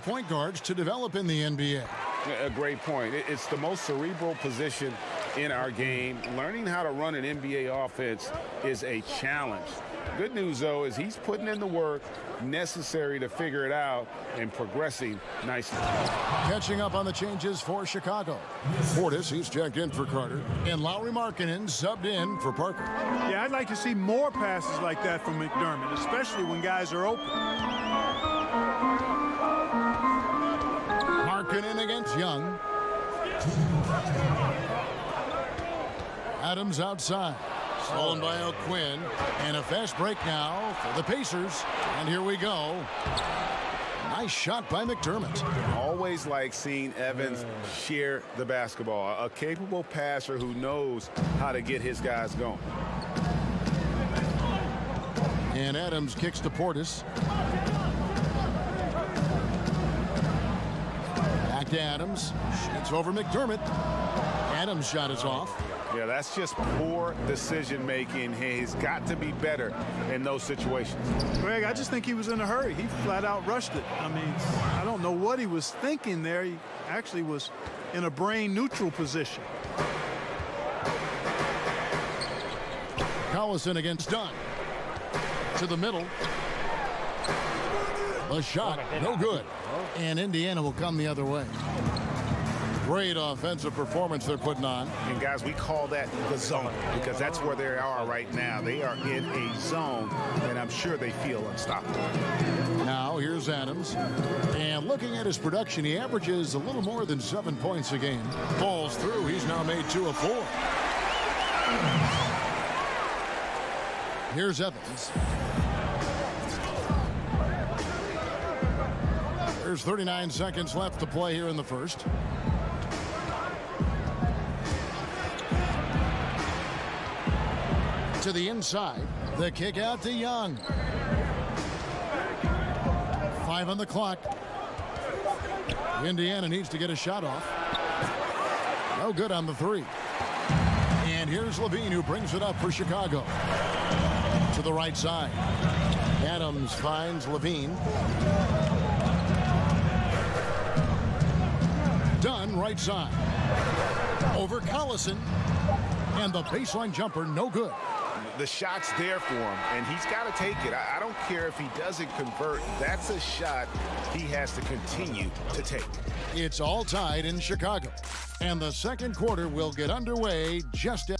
point guards to develop in the NBA. A great point. It's the most cerebral position in our game. Learning how to run an NBA offense is a challenge. Good news, though, is he's putting in the work necessary to figure it out and progressing nicely. Catching up on the changes for Chicago. Portis, he's checked in for Carter. And Lauri Markkanen subbed in for Parker. Yeah, I'd like to see more passes like that from McDermott, especially when guys are open. Markkanen against Young. Adams outside. Stolen by O'Quinn. And a fast break now for the Pacers. And here we go. Nice shot by McDermott. Always like seeing Evans share the basketball. A capable passer who knows how to get his guys going. And Adams kicks to Portis. Back to Adams. Shoots over McDermott. Adams' shot is off. Yeah, that's just poor decision-making. He's got to be better in those situations. Greg, I just think he was in a hurry. He flat out rushed it. I mean, I don't know what he was thinking there. He actually was in a brain-neutral position. Collison against Dunn. To the middle. The shot, no good. And Indiana will come the other way. Great offensive performance they're putting on. And, guys, we call that the zone because that's where they are right now. They are in a zone, and I'm sure they feel unstoppable. Now, here's Adams. And looking at his production, he averages a little more than 7 points a game. Falls through. He's now made 2 of 4. Here's Evans. There's 39 seconds left to play here in the first. To the inside. The kick out to Young. 5 on the clock. Indiana needs to get a shot off. No good on the 3. And here's Levine, who brings it up for Chicago. To the right side. Adams finds Levine. Dunn, right side. Over Collison. And the baseline jumper, no good. The shot's there for him, and he's got to take it. I don't care if he doesn't convert. That's a shot he has to continue to take. It's all tied in Chicago. And the second quarter will get underway just as...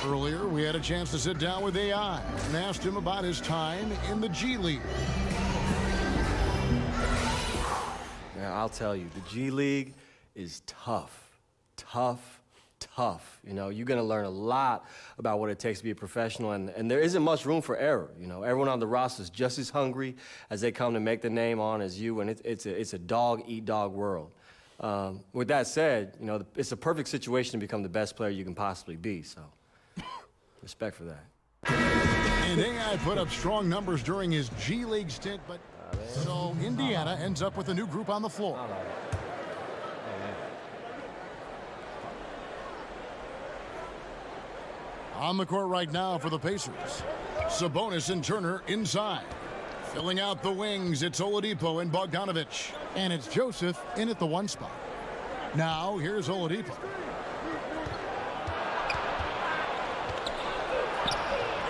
Earlier, we had a chance to sit down with AI and asked him about his time in the G League. Yeah, I'll tell you, the G League is tough. Tough. You know, you're going to learn a lot about what it takes to be a professional, and there isn't much room for error. You know, everyone on the roster is just as hungry as they come to make the name on as you, and it's a dog-eat-dog world. With that said, you know, it's a perfect situation to become the best player you can possibly be, so respect for that. And AI put up strong numbers during his G League stint, but so Indiana ends up with a new group on the floor. On the court right now for the Pacers. Sabonis and Turner inside. Filling out the wings, it's Oladipo and Bogdanovic. And it's Joseph in at the 1 spot. Now, here's Oladipo.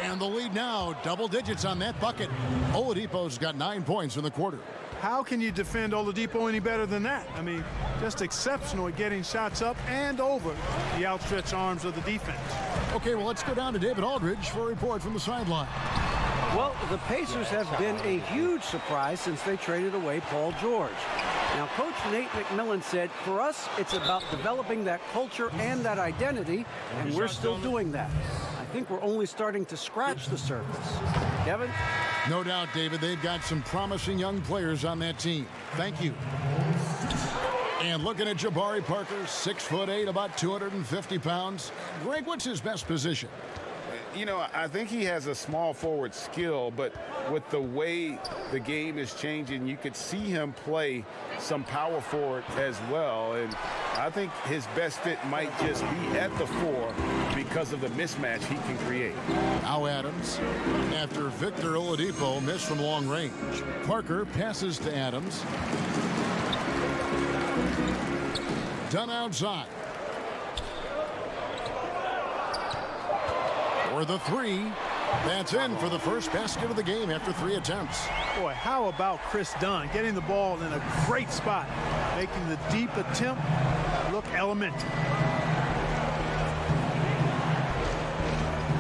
And the lead now, double digits on that bucket. Oladipo's got 9 points in the quarter. How can you defend Oladipo any better than that? I mean, just exceptional at getting shots up and over the outstretched arms of the defense. Okay, well, let's go down to David Aldridge for a report from the sideline. Well, the Pacers have been a huge surprise since they traded away Paul George. Now, Coach Nate McMillan said, for us, it's about developing that culture and that identity, and we're still doing that. I think we're only starting to scratch the surface. Kevin? No doubt, David, they've got some promising young players on that team. Thank you. And looking at Jabari Parker, 6'8", about 250 pounds. Greg, what's his best position? You know, I think he has a small forward skill, but with the way the game is changing, you could see him play some power forward as well. And I think his best fit might just be at the 4 because of the mismatch he can create. Now Adams, after Victor Oladipo missed from long range. Parker passes to Adams. Done outside. For the 3. That's in for the first basket of the game after 3 attempts. Boy, how about Chris Dunn getting the ball in a great spot, making the deep attempt look elementary.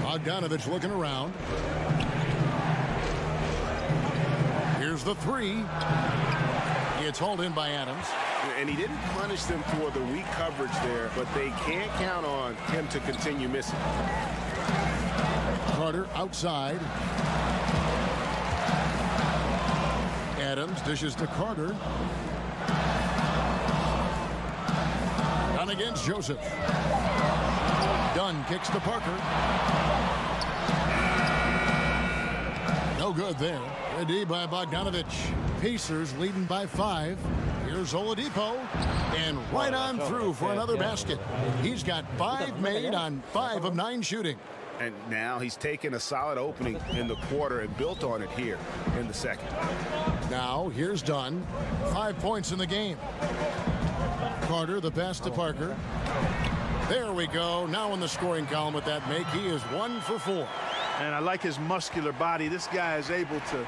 Bogdanovich looking around. Here's the 3. It's hauled in by Adams. And he didn't punish them for the weak coverage there, but they can't count on him to continue missing. Carter outside. Adams dishes to Carter. Done against Joseph. Dunn kicks to Parker. No good there. A D by Bogdanovich. Pacers leading by 5. Here's Oladipo. And right on through for another basket. He's got 5 made on 5 of 9 shooting. And now he's taken a solid opening in the quarter and built on it here in the second. Now here's Dunn. 5 points in the game. Carter, the pass to Parker. There we go. Now in the scoring column with that make. He is 1 for 4. And I like his muscular body. This guy is able to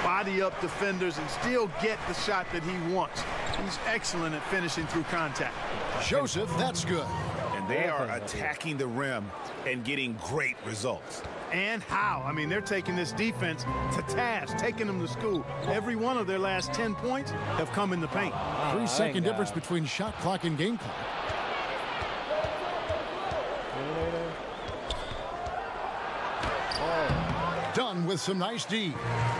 body up defenders and still get the shot that he wants. He's excellent at finishing through contact. Joseph, that's good. And they are attacking the rim and getting great results. And how? I mean, they're taking this defense to task, taking them to school. Every one of their last 10 points have come in the paint. 3-second difference between shot clock and game clock. Done with some nice D.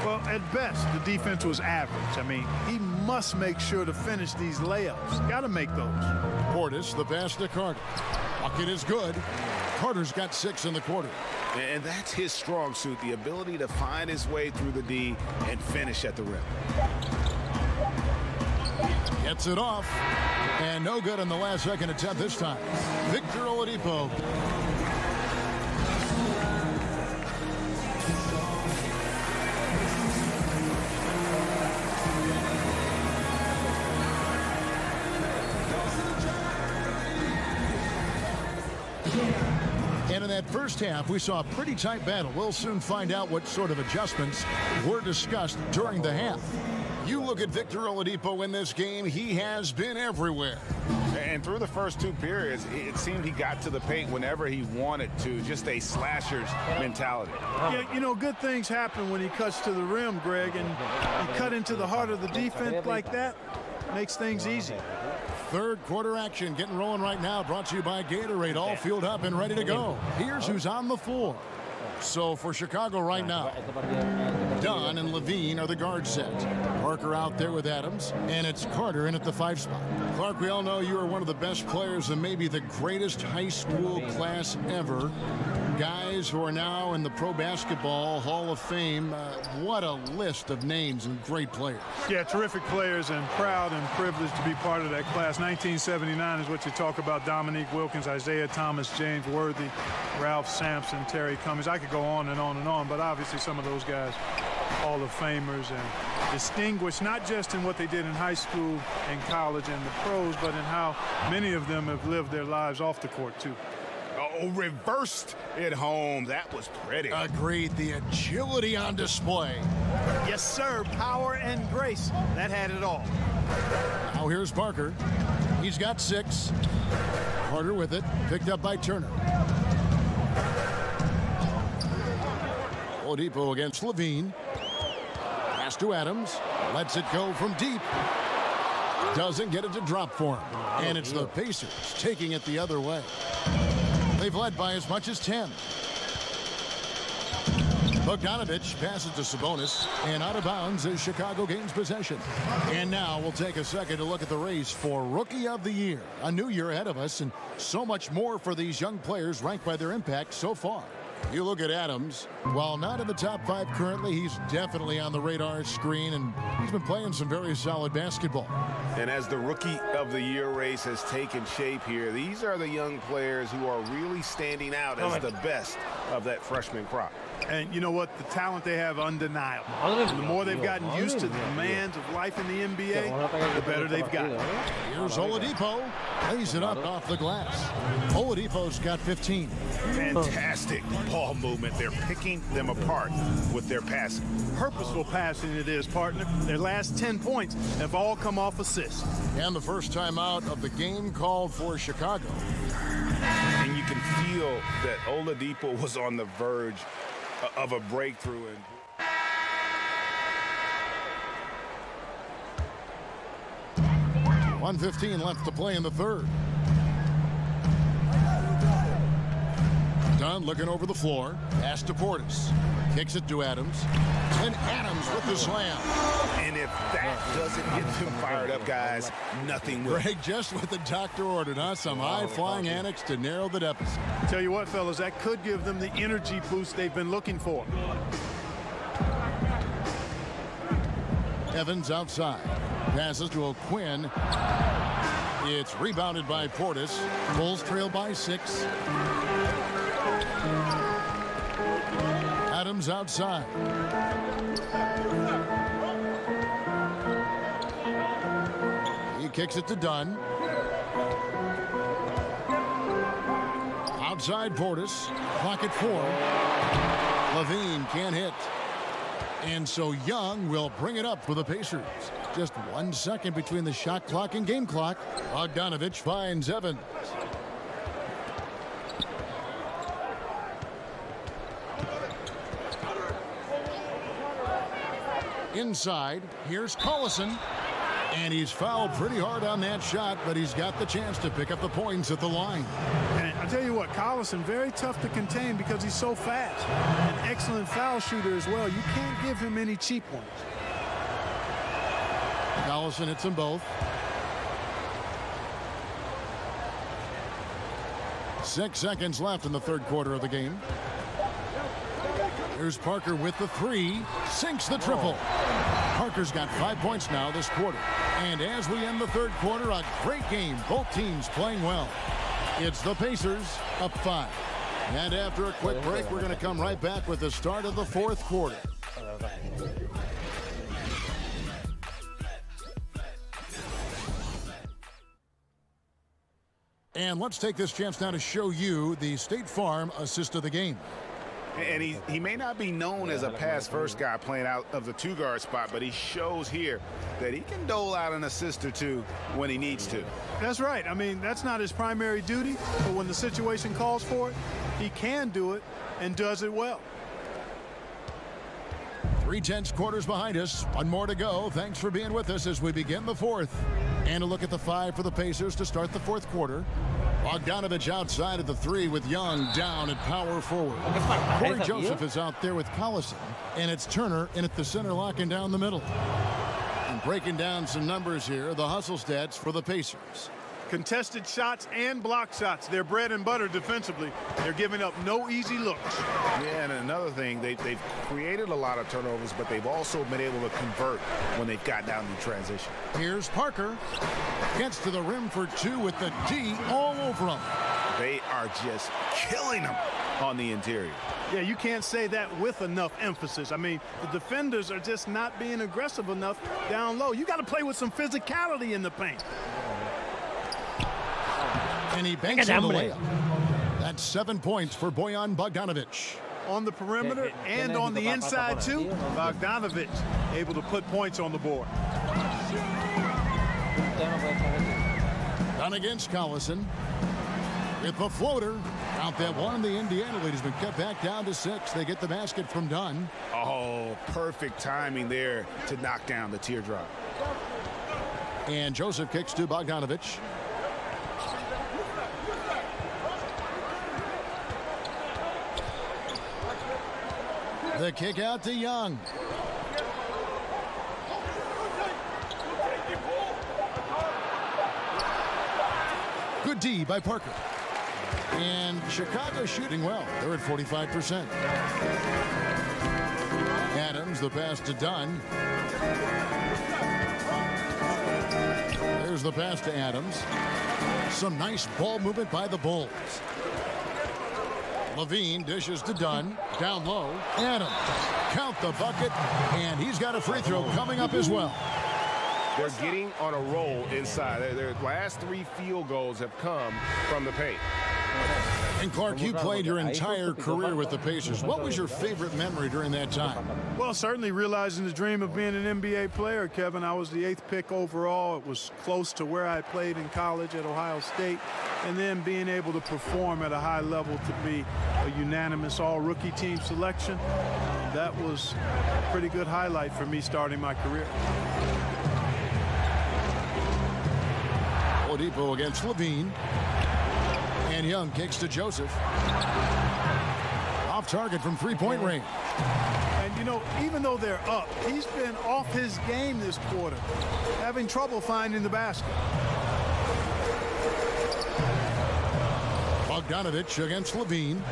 Well, at best, the defense was average. I mean, he must make sure to finish these layups. Got to make those. Portis, the pass to Carter. Bucket is good. Carter's got 6 in the quarter. And that's his strong suit, the ability to find his way through the D and finish at the rim. Gets it off. And no good on the last second attempt this time. Victor Oladipo. And in that first half, we saw a pretty tight battle. We'll soon find out what sort of adjustments were discussed during the half. You look at Victor Oladipo in this game, he has been everywhere. And through the first 2 periods, it seemed he got to the paint whenever he wanted to, just a slasher's mentality. Yeah, you know, good things happen when he cuts to the rim, Greg, and he cut into the heart of the defense like that, makes things easy. Third quarter action getting rolling right now, brought to you by Gatorade, all fueled up and ready to go. Here's who's on the floor. So for Chicago right now, Dunn and Levine are the guard set. Parker out there with Adams, and it's Carter in at the 5 spot. Clark, we all know you are one of the best players and maybe the greatest high school class ever. Guys who are now in the Pro Basketball Hall of Fame. What a list of names and great players. Yeah, terrific players, and proud and privileged to be part of that class. 1979 is what you talk about. Dominique Wilkins, Isaiah Thomas, James Worthy, Ralph Sampson, Terry Cummings. I could go on and on and on, but obviously some of those guys, Hall of Famers, and distinguished not just in what they did in high school and college and the pros, but in how many of them have lived their lives off the court, too. Oh, reversed at home. That was pretty. Agreed. The agility on display. Yes, sir. Power and grace. That had it all. Now here's Parker. He's got 6. Carter with it. Picked up by Turner. Oladipo against Levine. Pass to Adams. Lets it go from deep. Doesn't get it to drop for him. And it's the Pacers taking it the other way. They've led by as much as 10. Bogdanovich passes to Sabonis, and out of bounds as Chicago gains possession. And now we'll take a second to look at the race for Rookie of the Year. A new year ahead of us, and so much more for these young players ranked by their impact so far. You look at Adams. While not in the top 5 currently, he's definitely on the radar screen, and he's been playing some very solid basketball. And as the Rookie of the Year race has taken shape here, these are the young players who are really standing out as the best of that freshman crop. And you know what? The talent they have, undeniable. And the more they've gotten used to the demands of life in the NBA, the better they've gotten. Here's Oladipo. Lays it up off the glass. Oladipo's got 15. Fantastic ball movement. They're picking them apart with their passing. Purposeful passing it is, partner. Their last 10 points have all come off assists. And the first time out of the game called for Chicago. And you can feel that Oladipo was on the verge of a breakthrough. And 1:15 left to play in the third. Dunn looking over the floor. Pass to Portis. Kicks it to Adams. And Adams with the slam. And if that doesn't get them fired up, guys, nothing will. Greg, just what the doctor ordered, huh? Some high-flying antics to narrow the deficit. Tell you what, fellas, that could give them the energy boost they've been looking for. Evans outside. Passes to O'Quinn. It's rebounded by Portis. Bulls trail by 6. Adams outside. He kicks it to Dunn. Outside Portis. Clock at 4. Levine can't hit. And so Young will bring it up for the Pacers. Just 1 second between the shot clock and game clock. Bogdanovich finds Evans. Inside, here's Collison. And he's fouled pretty hard on that shot, but he's got the chance to pick up the points at the line. And I'll tell you what, Collison, very tough to contain because he's so fast. An excellent foul shooter as well. You can't give him any cheap ones. Collison hits them both. 6 seconds left in the third quarter of the game. Here's Parker with the 3. Sinks the triple. Parker's got 5 points now this quarter. And as we end the third quarter, a great game. Both teams playing well. It's the Pacers up 5. And after a quick break, we're going to come right back with the start of the fourth quarter. And let's take this chance now to show you the State Farm assist of the game. And he may not be known as a pass-first guy playing out of the 2-guard spot, but he shows here that he can dole out an assist or two when he needs to. That's right. I mean, that's not his primary duty, but when the situation calls for it, he can do it and does it well. 3/10 quarters behind us. 1 more to go. Thanks for being with us as we begin the fourth. And a look at the 5 for the Pacers to start the fourth quarter. Bogdanovich outside of the 3 with Young down at power forward. Corey Joseph is out there with Collison. And it's Turner in at the center, locking down the middle. And breaking down some numbers here, the hustle stats for the Pacers. Contested shots and block shots. They're bread and butter defensively. They're giving up no easy looks. Yeah, and another thing, they've created a lot of turnovers, but they've also been able to convert when they've gotten down in transition. Here's Parker. Gets to the rim for 2 with the D all over him. They are just killing them on the interior. Yeah, you can't say that with enough emphasis. I mean, the defenders are just not being aggressive enough down low. You got to play with some physicality in the paint. And he banks on the layup. That's 7 points for Bojan Bogdanovich. On the perimeter and on the inside, too, Bogdanovich able to put points on the board. Done against Collison. With the floater. Out that one. The Indiana lead has been cut back down to 6. They get the basket from Dunn. Oh, perfect timing there to knock down the teardrop. And Joseph kicks to Bogdanovich. The kick out to Young. Good D by Parker. And Chicago shooting well. They're at 45%. Adams, the pass to Dunn. There's the pass to Adams. Some nice ball movement by the Bulls. Levine dishes to Dunn. Down low. Adams. Count the bucket. And he's got a free throw coming up as well. They're getting on a roll inside. Their last 3 field goals have come from the paint. And Clark, you played your entire career with the Pacers. What was your favorite memory during that time? Well, certainly realizing the dream of being an NBA player, Kevin. I was the 8th pick overall. It was close to where I played in college at Ohio State. And then being able to perform at a high level to be a unanimous all-rookie team selection, that was a pretty good highlight for me starting my career. Oladipo against Levine. And Young kicks to Joseph. Off target from three-point range. And, you know, even though they're up, he's been off his game this quarter, having trouble finding the basket. Bogdanovich against Levine.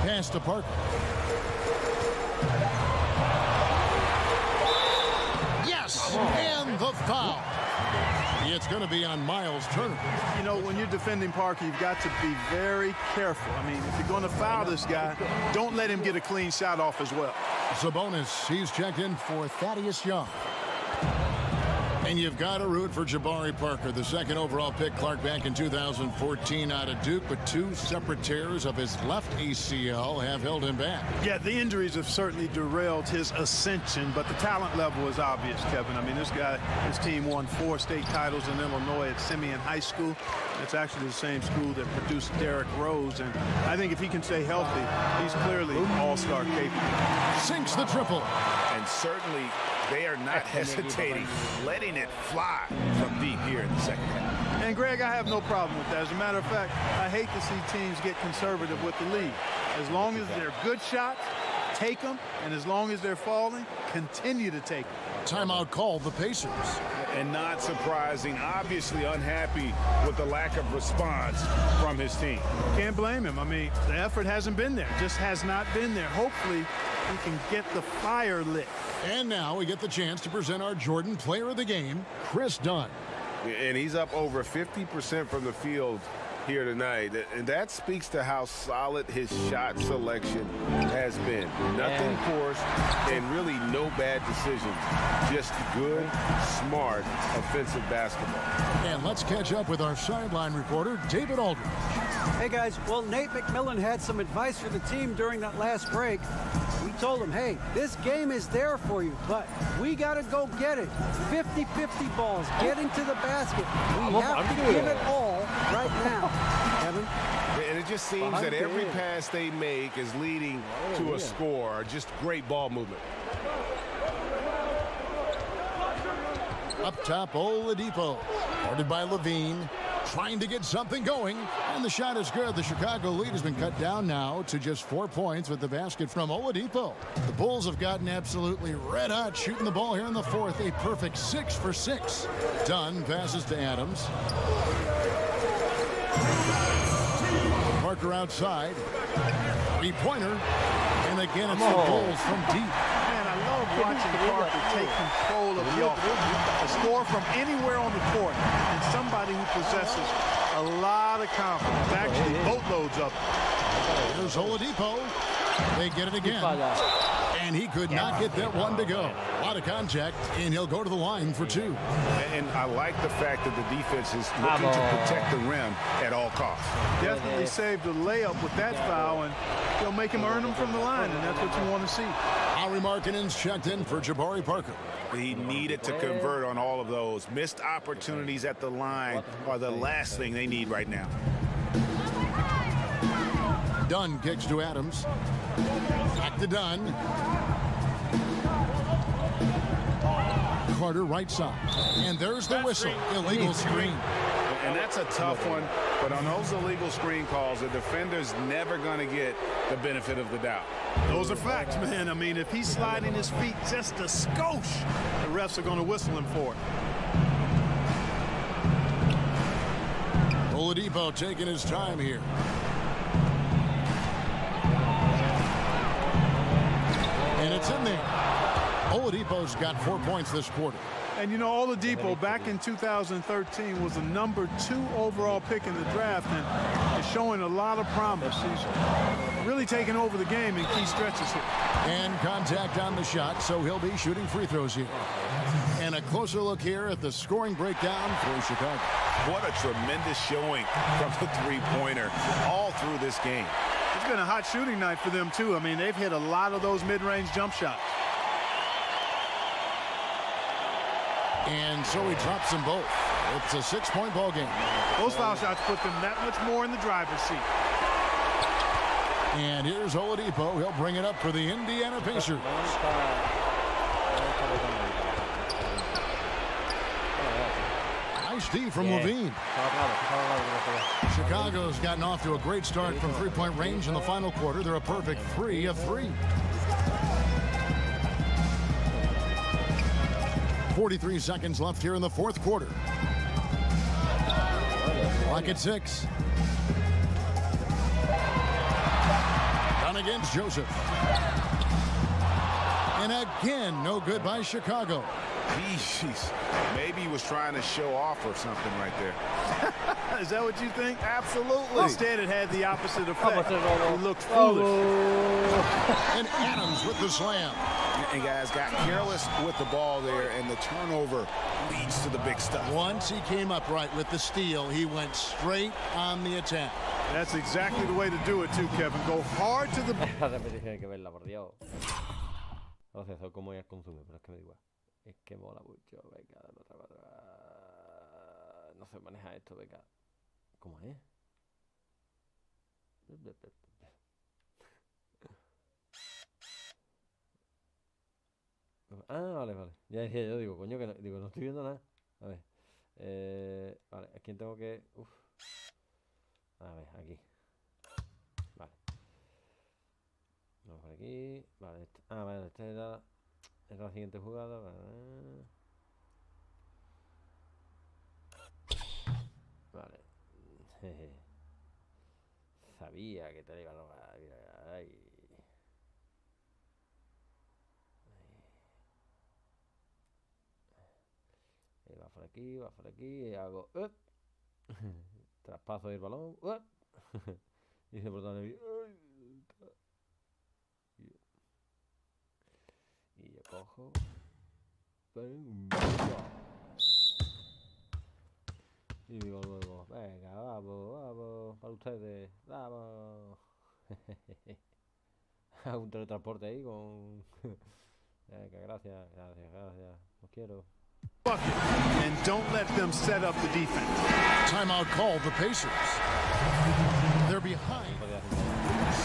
Pass to Parker. Yes! And the foul. It's going to be on Miles Turner. You know, when you're defending Parker, you've got to be very careful. I mean, if you're going to foul this guy, don't let him get a clean shot off as well. Sabonis, he's checked in for Thaddeus Young. And you've got to root for Jabari Parker, the 2nd overall pick, Clark, back in 2014 out of Duke, but 2 separate tears of his left ACL have held him back. Yeah, the injuries have certainly derailed his ascension, but the talent level is obvious, Kevin. I mean, this guy, his team won 4 state titles in Illinois at Simeon High School. It's actually the same school that produced Derrick Rose, and I think if he can stay healthy, he's clearly all-star capable. Sinks the triple. And certainly they are not hesitating, letting it fly from deep here in the second half. And, Greg, I have no problem with that. As a matter of fact, I hate to see teams get conservative with the lead. As long as they're good shots, take them, and as long as they're falling, continue to take them. Timeout called the Pacers. And not surprising, obviously unhappy with the lack of response from his team. Can't blame him. I mean, the effort hasn't been there, just has not been there. Hopefully, he can get the fire lit. And now we get the chance to present our Jordan Player of the Game, Chris Dunn. And he's up over 50% from the field here tonight. And that speaks to how solid his shot selection has been. Nothing forced and really no bad decisions. Just good, smart, offensive basketball. And let's catch up with our sideline reporter, David Aldridge. Hey, guys. Well, Nate McMillan had some advice for the team during that last break. We told him, hey, this game is there for you, but we got to go get it. 50-50 balls, getting to the basket. We have to give it all right now, Kevin. And it just seems that every pass they make is leading to a score. Just great ball movement. Up top, Oladipo, guarded by Levine, trying to get something going, and the shot is good. The Chicago lead has been cut down now to just 4 points with the basket from Oladipo. The Bulls have gotten absolutely red hot shooting the ball here in the 4th, a perfect 6 for 6. Dunn passes to Adams. Parker outside, 3-pointer, and again it's the Bulls from deep. Man, I love watching Parker take control of the offense. A score from anywhere on the court, and somebody who possesses a lot of confidence, actually boatloads of it. Here's Oladipo. They get it again. And he could not get that one to go. A lot of contact, and he'll go to the line for 2. And I like the fact that the defense is looking to protect the rim at all costs. Definitely saved a layup with that foul, and he'll make him earn them from the line, and that's what you want to see. Harry Markkinen's checked in for Jabari Parker. He needed to convert on all of those. Missed opportunities at the line are the last thing they need right now. Dunn kicks to Adams. Back to Dunn. Carter right side. And there's the whistle. Illegal screen. And that's a tough one, but on those illegal screen calls, the defender's never going to get the benefit of the doubt. Those are facts, man. I mean, if he's sliding his feet just a skosh, the refs are going to whistle him for it. Oladipo taking his time here. And it's in there. Oladipo's got 4 points this quarter. And you know, Oladipo back in 2013 was the #2 overall pick in the draft and is showing a lot of promise. He's really taking over the game in key stretches here. And contact on the shot, so he'll be shooting free throws here. And a closer look here at the scoring breakdown for Chicago. What a tremendous showing from the three-pointer all through this game. It's been a hot shooting night for them, too. I mean, they've hit a lot of those mid-range jump shots. And so he drops them both. It's a 6-point ball game. Those foul shots put them that much more in the driver's seat. And here's Oladipo. He'll bring it up for the Indiana Pacers. Nice D from Levine. Chicago's gotten off to a great start from three-point range in the final quarter. They're a perfect 3 of 3. 43 seconds left here in the fourth quarter. Clock at 6. Done against Joseph. And again, no good by Chicago. Jeez, maybe he was trying to show off or something right there. Is that what you think? Absolutely. Instead, it had the opposite effect. He looked foolish. And Adams with the slam. And guys got careless with the ball there, and the turnover leads to the big stuff. Once he came up right with the steal, he went straight on the attack. That's exactly the way to do it, too, Kevin. Go hard to the... La repetición hay que verla, por Dios. No sé, eso como ya consume, pero es que me da igual. Es que mola mucho, venga, no se maneja esto, venga. ¿Cómo es? Ah, vale, vale. Ya decía yo, digo, coño, que no, digo, no estoy viendo nada. A ver. Vale, ¿a quién tengo que...? Uf. A ver, aquí. Vale. Vamos por aquí. Vale, vale, esta era la siguiente jugada. Vale. Sabía que te iba a lograr. Ay. Va por aquí, y hago traspaso del balón, y se porta y yo cojo, y digo luego, venga, vamos, para ustedes, vamos. Hago un teletransporte ahí con... Venga, gracias, los quiero. And don't let them set up the defense. Timeout called the Pacers. They're behind.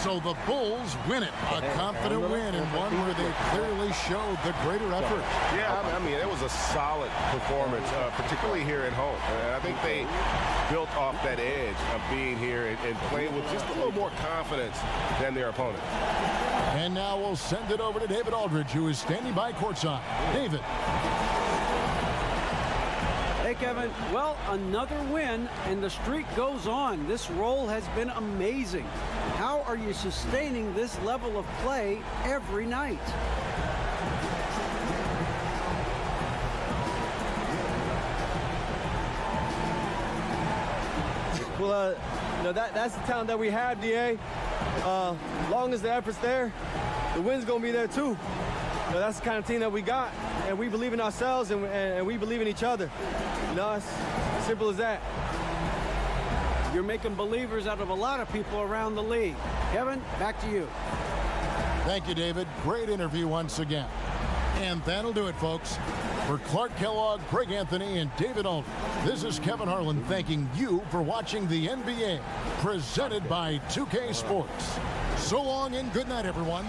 So the Bulls win it. A confident win and one where they clearly showed the greater effort. Yeah, I mean, it was a solid performance, particularly here at home. I think they built off that edge of being here and playing with just a little more confidence than their opponent. And now we'll send it over to David Aldridge, who is standing by courtside. David. Hey, Kevin. Well, another win, and the streak goes on. This role has been amazing. How are you sustaining this level of play every night? Well, that's the talent that we have, DA. Long as the effort's there, the win's gonna be there too. That's the kind of team that we got, and we believe in ourselves, and we believe in each other. It's simple as that. You're making believers out of a lot of people around the league. Kevin, back to you. Thank you, David. Great interview once again. And that'll do it, folks. For Clark Kellogg, Greg Anthony, and David Aldridge, this is Kevin Harlan thanking you for watching the NBA, presented by 2K Sports. So long and good night, everyone.